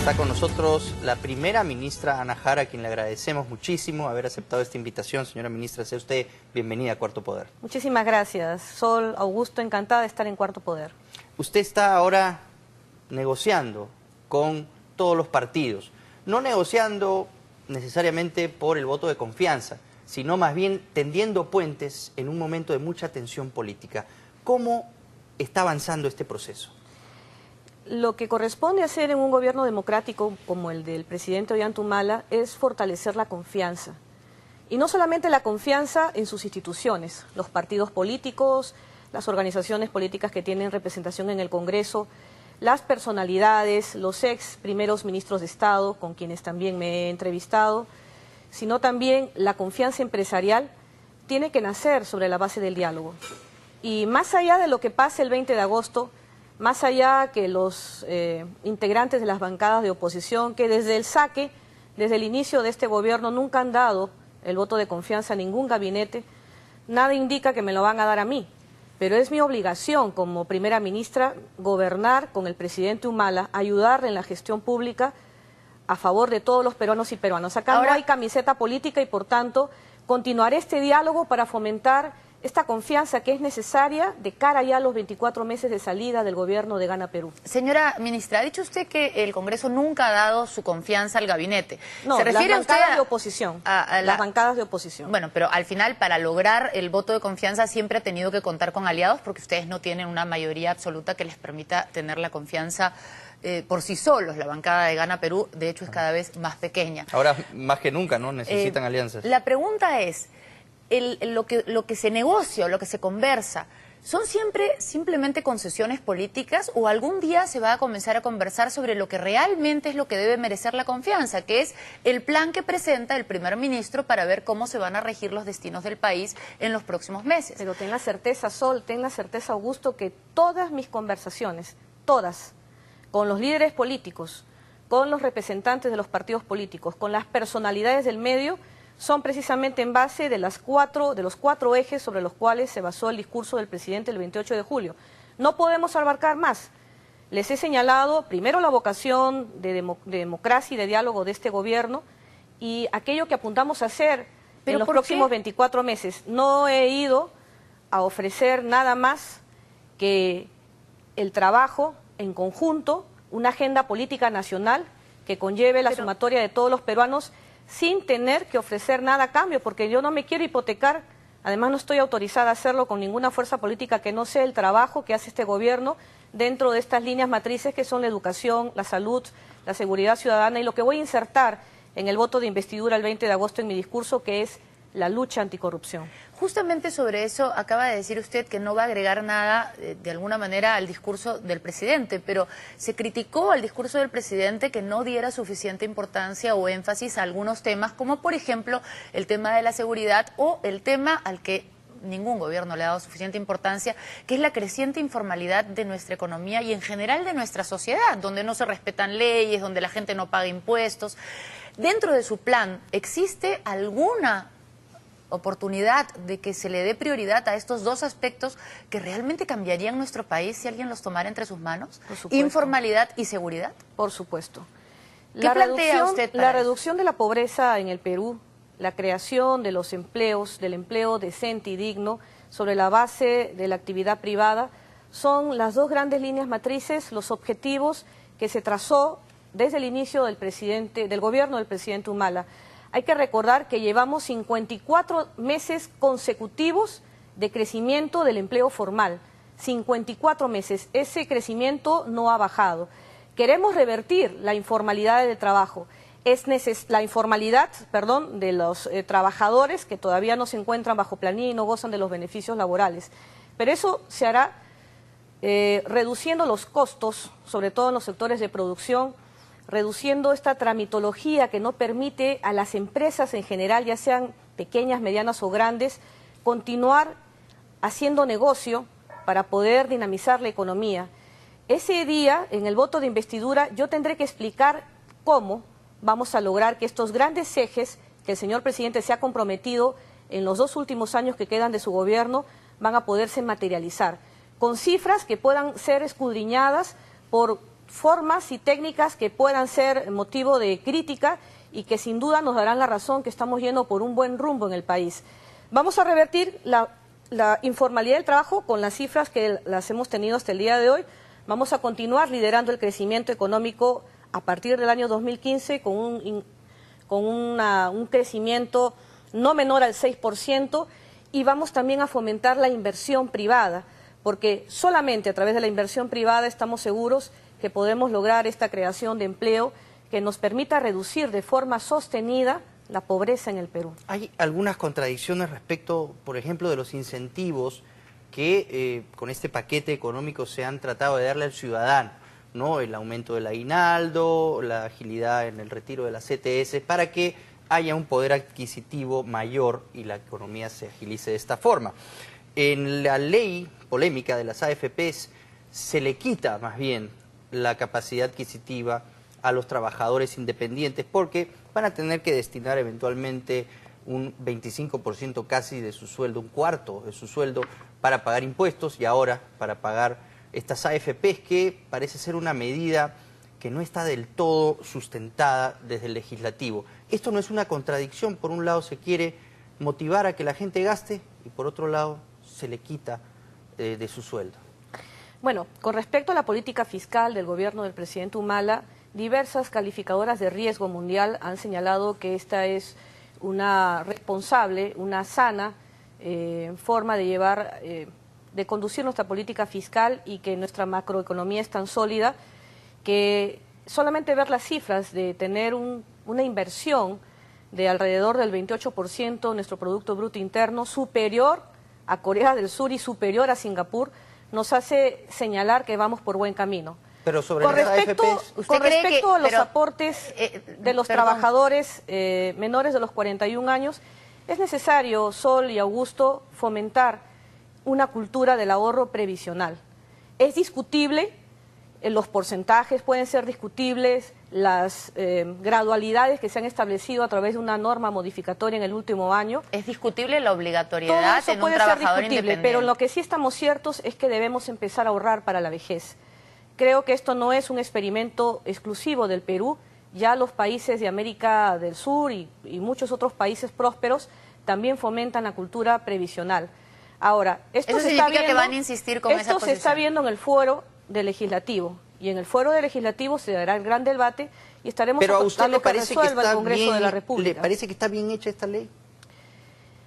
Está con nosotros la primera ministra Ana Jara, a quien le agradecemos muchísimo haber aceptado esta invitación. Señora ministra, sea usted bienvenida a Cuarto Poder. Muchísimas gracias. Sol, Augusto, encantada de estar en Cuarto Poder. Usted está ahora negociando con todos los partidos, no negociando necesariamente por el voto de confianza, sino más bien tendiendo puentes en un momento de mucha tensión política. ¿Cómo está avanzando este proceso? Lo que corresponde hacer en un gobierno democrático como el del presidente Ollanta es fortalecer la confianza. Y no solamente la confianza en sus instituciones, los partidos políticos, las organizaciones políticas que tienen representación en el Congreso, las personalidades, los ex primeros ministros de Estado, con quienes también me he entrevistado, sino también la confianza empresarial tiene que nacer sobre la base del diálogo. Y más allá de lo que pase el 20 de agosto, más allá que los integrantes de las bancadas de oposición, que desde el saque, desde el inicio de este gobierno, nunca han dado el voto de confianza a ningún gabinete, nada indica que me lo van a dar a mí. Pero es mi obligación como primera ministra gobernar con el presidente Humala, ayudarle en la gestión pública a favor de todos los peruanos y peruanas. Acá no hay camiseta política y, por tanto, continuaré este diálogo para fomentar esta confianza que es necesaria de cara ya a los 24 meses de salida del gobierno de Gana Perú. Señora ministra, ha dicho usted que el Congreso nunca ha dado su confianza al gabinete. No, ¿Se refiere las bancadas usted de oposición. Las bancadas de oposición. Bueno, pero al final, para lograr el voto de confianza, siempre ha tenido que contar con aliados, porque ustedes no tienen una mayoría absoluta que les permita tener la confianza por sí solos. La bancada de Gana Perú, de hecho, es cada vez más pequeña. Ahora, más que nunca, ¿no? Necesitan alianzas. La pregunta es, lo que se negocia o lo que se conversa, ¿son siempre simplemente concesiones políticas o algún día se va a comenzar a conversar sobre lo que realmente es lo que debe merecer la confianza, que es el plan que presenta el primer ministro para ver cómo se van a regir los destinos del país en los próximos meses? Pero ten la certeza, Sol, ten la certeza, Augusto, que todas mis conversaciones, todas, con los líderes políticos, con los representantes de los partidos políticos, con las personalidades del medio, son precisamente en base de los cuatro ejes sobre los cuales se basó el discurso del presidente el 28 de julio. No podemos abarcar más. Les he señalado primero la vocación de democracia y de diálogo de este gobierno y aquello que apuntamos a hacer en los próximos 24 meses. No he ido a ofrecer nada más que el trabajo en conjunto, una agenda política nacional que conlleve la sumatoria de todos los peruanos, sin tener que ofrecer nada a cambio, porque yo no me quiero hipotecar, además no estoy autorizada a hacerlo con ninguna fuerza política que no sea el trabajo que hace este gobierno dentro de estas líneas matrices que son la educación, la salud, la seguridad ciudadana y lo que voy a insertar en el voto de investidura el 20 de agosto en mi discurso, que es la lucha anticorrupción. Justamente sobre eso acaba de decir usted que no va a agregar nada de alguna manera al discurso del presidente, pero se criticó al discurso del presidente que no diera suficiente importancia o énfasis a algunos temas, como por ejemplo el tema de la seguridad o el tema al que ningún gobierno le ha dado suficiente importancia, que es la creciente informalidad de nuestra economía y en general de nuestra sociedad, donde no se respetan leyes, donde la gente no paga impuestos. Dentro de su plan, ¿existe alguna oportunidad de que se le dé prioridad a estos dos aspectos que realmente cambiarían nuestro país si alguien los tomara entre sus manos? Informalidad y seguridad. Por supuesto. ¿Qué plantea usted para La reducción de la pobreza en el Perú, la creación de los empleos, del empleo decente y digno sobre la base de la actividad privada, son las dos grandes líneas matrices, los objetivos que se trazó desde el inicio del gobierno del presidente Humala. Hay que recordar que llevamos 54 meses consecutivos de crecimiento del empleo formal. 54 meses. Ese crecimiento no ha bajado. Queremos revertir la informalidad de trabajo. La informalidad, de los trabajadores que todavía no se encuentran bajo planilla y no gozan de los beneficios laborales. Pero eso se hará reduciendo los costos, sobre todo en los sectores de producción, reduciendo esta tramitología que no permite a las empresas en general, ya sean pequeñas, medianas o grandes, continuar haciendo negocio para poder dinamizar la economía. Ese día, en el voto de investidura, yo tendré que explicar cómo vamos a lograr que estos grandes ejes que el señor presidente se ha comprometido en los 2 últimos años que quedan de su gobierno van a poderse materializar, con cifras que puedan ser escudriñadas por formas y técnicas que puedan ser motivo de crítica y que sin duda nos darán la razón que estamos yendo por un buen rumbo en el país. Vamos a revertir la informalidad del trabajo con las cifras que las hemos tenido hasta el día de hoy. Vamos a continuar liderando el crecimiento económico a partir del año 2015 con un crecimiento no menor al 6%, y vamos también a fomentar la inversión privada, porque solamente a través de la inversión privada estamos seguros que podemos lograr esta creación de empleo que nos permita reducir de forma sostenida la pobreza en el Perú. Hay algunas contradicciones respecto, por ejemplo, de los incentivos que con este paquete económico se han tratado de darle al ciudadano, ¿no? El aumento del aguinaldo, la agilidad en el retiro de las CTS, para que haya un poder adquisitivo mayor y la economía se agilice de esta forma. En la ley polémica de las AFPs se le quita más bien la capacidad adquisitiva a los trabajadores independientes, porque van a tener que destinar eventualmente un 25% casi de su sueldo, un cuarto de su sueldo para pagar impuestos y ahora para pagar estas AFPs, que parece ser una medida que no está del todo sustentada desde el legislativo. Esto no es una contradicción. Por un lado se quiere motivar a que la gente gaste y por otro lado se le quita de su sueldo. Bueno, con respecto a la política fiscal del gobierno del presidente Humala, diversas calificadoras de riesgo mundial han señalado que esta es una responsable, una sana forma de llevar, de conducir nuestra política fiscal, y que nuestra macroeconomía es tan sólida que solamente ver las cifras de tener una inversión de alrededor del 28% de nuestro Producto Bruto Interno, superior a Corea del Sur y superior a Singapur, nos hace señalar que vamos por buen camino. Pero sobre Con las respecto, AFPs... con respecto a los aportes de los trabajadores menores de los 41 años, es necesario, Sol y Augusto, fomentar una cultura del ahorro previsional. Es discutible, los porcentajes pueden ser discutibles, las gradualidades que se han establecido a través de una norma modificatoria en el último año. Es discutible la obligatoriedad en un trabajador independiente. Pero en lo que sí estamos ciertos es que debemos empezar a ahorrar para la vejez. Creo que esto no es un experimento exclusivo del Perú. Ya los países de América del Sur y muchos otros países prósperos también fomentan la cultura previsional. Ahora, esto se está viendo, que van a insistir con esa posición. Esto se está viendo en el foro del legislativo, y en el foro del legislativo se dará el gran debate y estaremos apostando que resuelva el Congreso de la República. ¿Le parece que está bien hecha esta ley?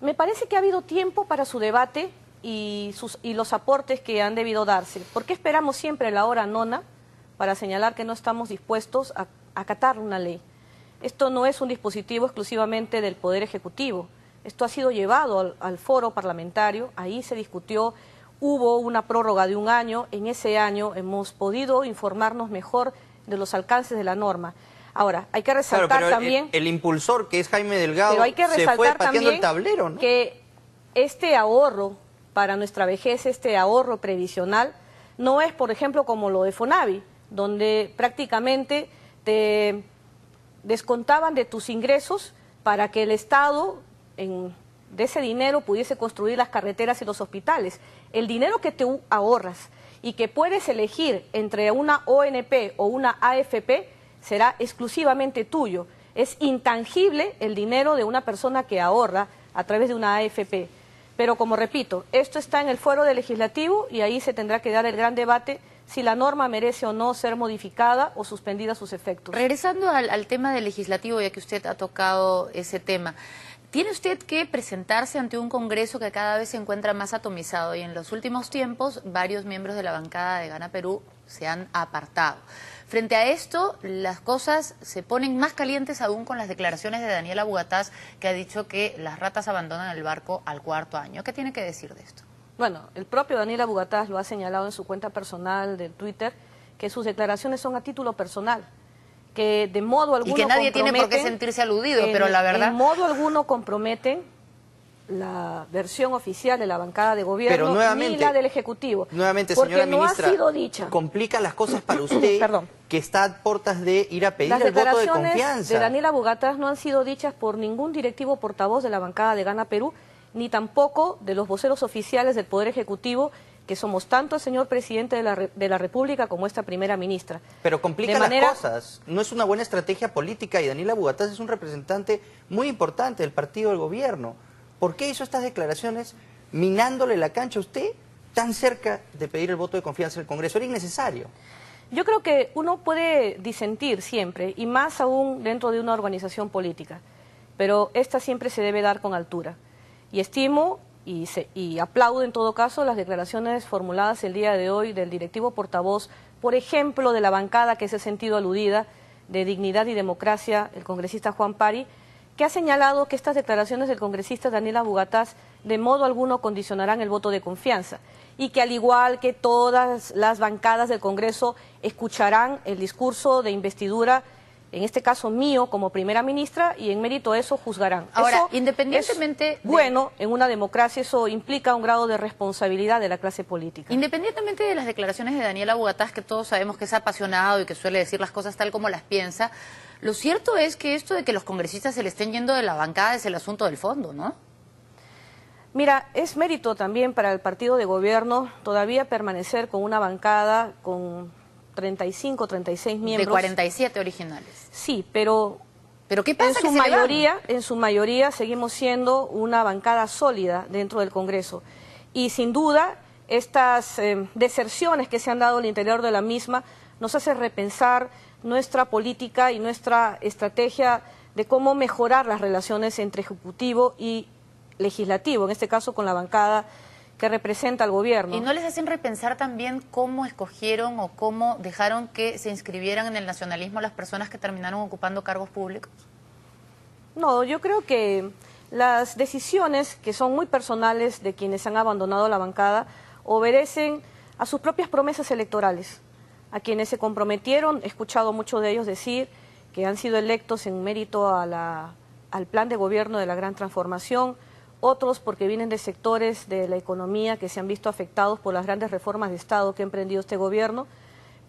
Me parece que ha habido tiempo para su debate y los aportes que han debido darse. ¿Por qué esperamos siempre la hora nona para señalar que no estamos dispuestos a acatar una ley? Esto no es un dispositivo exclusivamente del Poder Ejecutivo. Esto ha sido llevado al foro parlamentario, ahí se discutió, hubo una prórroga de un año, en ese año hemos podido informarnos mejor de los alcances de la norma. Ahora, hay que resaltar también... El impulsor, que es Jaime Delgado, pero hay que se fue resaltar pateando también el tablero, ¿no? Que este ahorro para nuestra vejez, este ahorro previsional, no es, por ejemplo, como lo de Fonavi, donde prácticamente te descontaban de tus ingresos para que el Estado de ese dinero pudiese construir las carreteras y los hospitales. El dinero que te ahorras y que puedes elegir entre una ONP o una AFP será exclusivamente tuyo. Es intangible el dinero de una persona que ahorra a través de una AFP. Pero como repito, esto está en el foro del legislativo y ahí se tendrá que dar el gran debate si la norma merece o no ser modificada o suspendida sus efectos. Regresando al tema del legislativo, ya que usted ha tocado ese tema, tiene usted que presentarse ante un Congreso que cada vez se encuentra más atomizado y en los últimos tiempos varios miembros de la bancada de Gana Perú se han apartado. Frente a esto, las cosas se ponen más calientes aún con las declaraciones de Daniela Bugatás, que ha dicho que las ratas abandonan el barco al cuarto año. ¿Qué tiene que decir de esto? Bueno, el propio Daniela Bugatás lo ha señalado en su cuenta personal de Twitter, que sus declaraciones son a título personal, que de modo alguno y que nadie tiene por qué sentirse aludido, pero la verdad... En modo alguno comprometen la versión oficial de la bancada de gobierno ni la del Ejecutivo. Nuevamente, porque señora no ministra, ha sido dicha. complica las cosas para usted que está a puertas de ir a pedir el voto de confianza. Las declaraciones de Daniela Bugatás no han sido dichas por ningún directivo portavoz de la bancada de Gana Perú, ni tampoco de los voceros oficiales del Poder Ejecutivo, que que somos tanto el señor presidente de la República como esta primera ministra. Pero complica las cosas, no es una buena estrategia política y Daniela Bugatás es un representante muy importante del partido del gobierno. ¿Por qué hizo estas declaraciones minándole la cancha a usted tan cerca de pedir el voto de confianza del Congreso? Era innecesario. Yo creo que uno puede disentir siempre, y más aún dentro de una organización política, pero esta siempre se debe dar con altura. Y estimo y aplaudo en todo caso las declaraciones formuladas el día de hoy del directivo portavoz, por ejemplo, de la bancada que se ha sentido aludida, de Dignidad y Democracia, el congresista Juan Pari, que ha señalado que estas declaraciones del congresista Daniela Bugatás de modo alguno condicionarán el voto de confianza y que al igual que todas las bancadas del Congreso escucharán el discurso de investidura, en este caso mío como primera ministra, y en mérito a eso juzgarán. Ahora, eso independientemente bueno, en una democracia eso implica un grado de responsabilidad de la clase política. Independientemente de las declaraciones de Daniela Bugatás, que todos sabemos que es apasionado y que suele decir las cosas tal como las piensa, lo cierto es que esto de que los congresistas se le estén yendo de la bancada es el asunto del fondo, ¿no? Mira, es mérito también para el partido de gobierno todavía permanecer con una bancada con 35, 36 miembros. De 47 originales. Sí, pero ¿qué pasa? En su mayoría seguimos siendo una bancada sólida dentro del Congreso. Y sin duda, estas deserciones que se han dado al interior de la misma nos hace repensar nuestra política y nuestra estrategia de cómo mejorar las relaciones entre Ejecutivo y Legislativo, en este caso con la bancada que representa al gobierno. ¿Y no les hacen repensar también cómo escogieron o cómo dejaron que se inscribieran en el nacionalismo las personas que terminaron ocupando cargos públicos? No, yo creo que las decisiones que son muy personales de quienes han abandonado la bancada obedecen a sus propias promesas electorales. A quienes se comprometieron, he escuchado muchos de ellos decir que han sido electos en mérito al plan de gobierno de la Gran Transformación, otros porque vienen de sectores de la economía que se han visto afectados por las grandes reformas de Estado que ha emprendido este gobierno,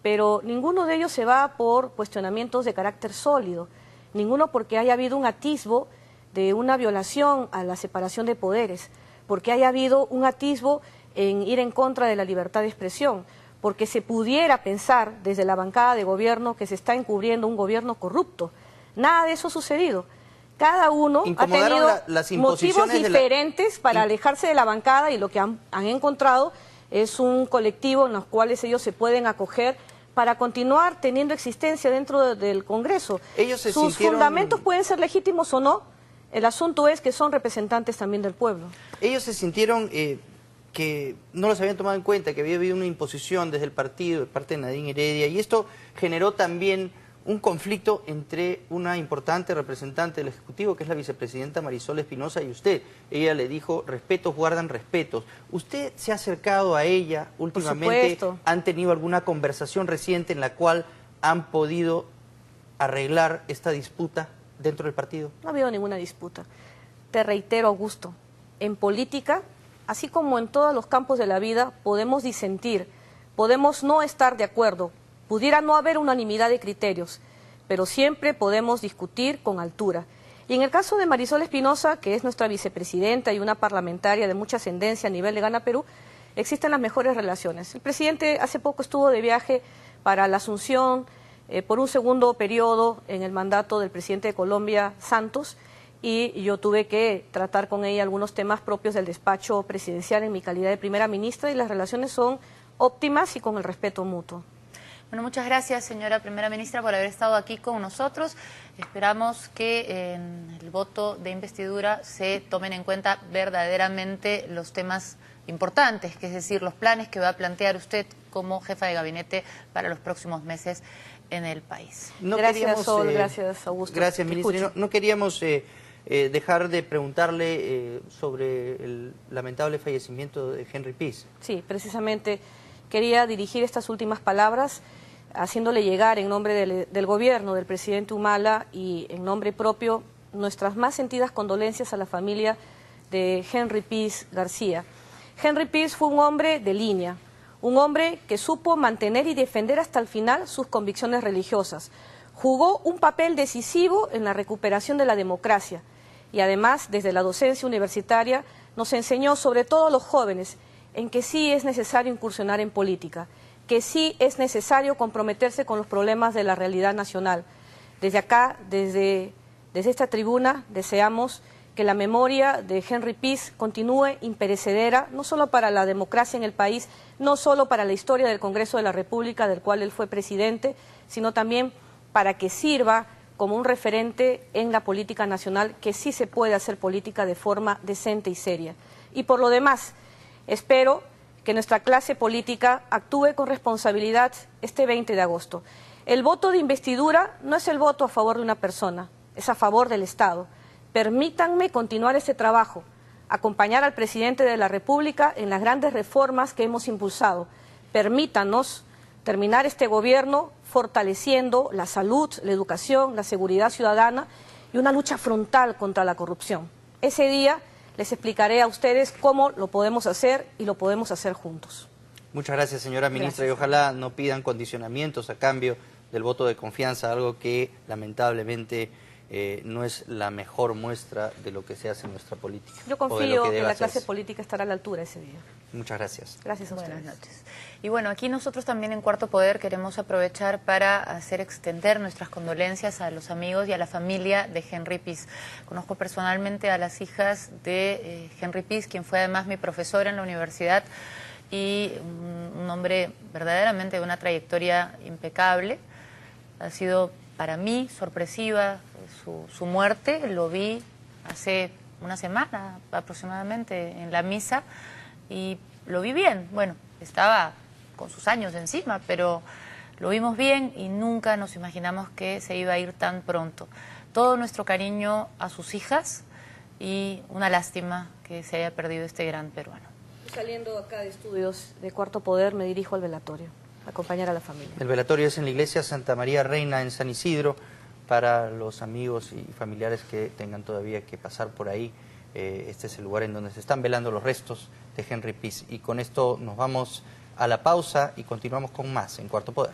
pero ninguno de ellos se va por cuestionamientos de carácter sólido, ninguno porque haya habido un atisbo de una violación a la separación de poderes, porque haya habido un atisbo en ir en contra de la libertad de expresión, porque se pudiera pensar desde la bancada de gobierno que se está encubriendo un gobierno corrupto. Nada de eso ha sucedido. Cada uno ha tenido motivos diferentes para alejarse de la bancada y lo que han encontrado es un colectivo en los cuales ellos se pueden acoger para continuar teniendo existencia dentro del Congreso. Sus fundamentos pueden ser legítimos o no, el asunto es que son representantes también del pueblo. Ellos se sintieron que no los habían tomado en cuenta, que había habido una imposición desde el partido, de parte de Nadine Heredia, y esto generó también un conflicto entre una importante representante del Ejecutivo, que es la vicepresidenta Marisol Espinosa, y usted. Ella le dijo, respetos guardan respetos. ¿Usted se ha acercado a ella últimamente? ¿Han tenido alguna conversación reciente en la cual han podido arreglar esta disputa dentro del partido? No ha habido ninguna disputa. Te reitero, Augusto, en política, así como en todos los campos de la vida, podemos disentir, podemos no estar de acuerdo, pudiera no haber unanimidad de criterios, pero siempre podemos discutir con altura. Y en el caso de Marisol Espinosa, que es nuestra vicepresidenta y una parlamentaria de mucha ascendencia a nivel de Gana Perú, existen las mejores relaciones. El presidente hace poco estuvo de viaje para la Asunción por un segundo periodo en el mandato del presidente de Colombia, Santos, y yo tuve que tratar con ella algunos temas propios del despacho presidencial en mi calidad de primera ministra, y las relaciones son óptimas y con el respeto mutuo. Bueno, muchas gracias, señora primera ministra, por haber estado aquí con nosotros. Esperamos que en el voto de investidura se tomen en cuenta verdaderamente los temas importantes, que es decir, los planes que va a plantear usted como jefa de gabinete para los próximos meses en el país. Gracias, Sol, gracias, Augusto. Gracias, ministra. No queríamos dejar de preguntarle sobre el lamentable fallecimiento de Henry Pease. Sí, precisamente quería dirigir estas últimas palabras haciéndole llegar en nombre del gobierno del presidente Humala y en nombre propio nuestras más sentidas condolencias a la familia de Henry Pease García. Henry Pease fue un hombre de línea, un hombre que supo mantener y defender hasta el final sus convicciones religiosas. Jugó un papel decisivo en la recuperación de la democracia y además desde la docencia universitaria nos enseñó sobre todo a los jóvenes en que sí es necesario incursionar en política, que sí es necesario comprometerse con los problemas de la realidad nacional. Desde acá, desde esta tribuna, deseamos que la memoria de Henry Peace continúe imperecedera, no solo para la democracia en el país, no solo para la historia del Congreso de la República, del cual él fue presidente, sino también para que sirva como un referente en la política nacional, que sí se puede hacer política de forma decente y seria. Y por lo demás, espero que nuestra clase política actúe con responsabilidad este 20 de agosto. El voto de investidura no es el voto a favor de una persona, es a favor del Estado. Permítanme continuar este trabajo, acompañar al presidente de la República en las grandes reformas que hemos impulsado. Permítanos terminar este gobierno fortaleciendo la salud, la educación, la seguridad ciudadana y una lucha frontal contra la corrupción. Ese día les explicaré a ustedes cómo lo podemos hacer y lo podemos hacer juntos. Muchas gracias, señora ministra, y ojalá no pidan condicionamientos a cambio del voto de confianza, algo que lamentablemente no es la mejor muestra de lo que se hace en nuestra política. Yo confío que la clase política estará a la altura ese día. Muchas gracias. Gracias a ustedes. Buenas noches. Y bueno, aquí nosotros también en Cuarto Poder queremos aprovechar para hacer extender nuestras condolencias a los amigos y a la familia de Henry Peace. Conozco personalmente a las hijas de Henry Peace, quien fue además mi profesor en la universidad, y un hombre verdaderamente de una trayectoria impecable. Ha sido para mí sorpresiva su muerte. Lo vi hace una semana aproximadamente en la misa y lo vi bien. Bueno, estaba con sus años encima, pero lo vimos bien y nunca nos imaginamos que se iba a ir tan pronto. Todo nuestro cariño a sus hijas y una lástima que se haya perdido este gran peruano. Saliendo acá de estudios de Cuarto Poder, me dirijo al velatorio, a acompañar a la familia. El velatorio es en la iglesia Santa María Reina en San Isidro. Para los amigos y familiares que tengan todavía que pasar por ahí, este es el lugar en donde se están velando los restos de Henry Peace. Y con esto nos vamos a la pausa y continuamos con más en Cuarto Poder.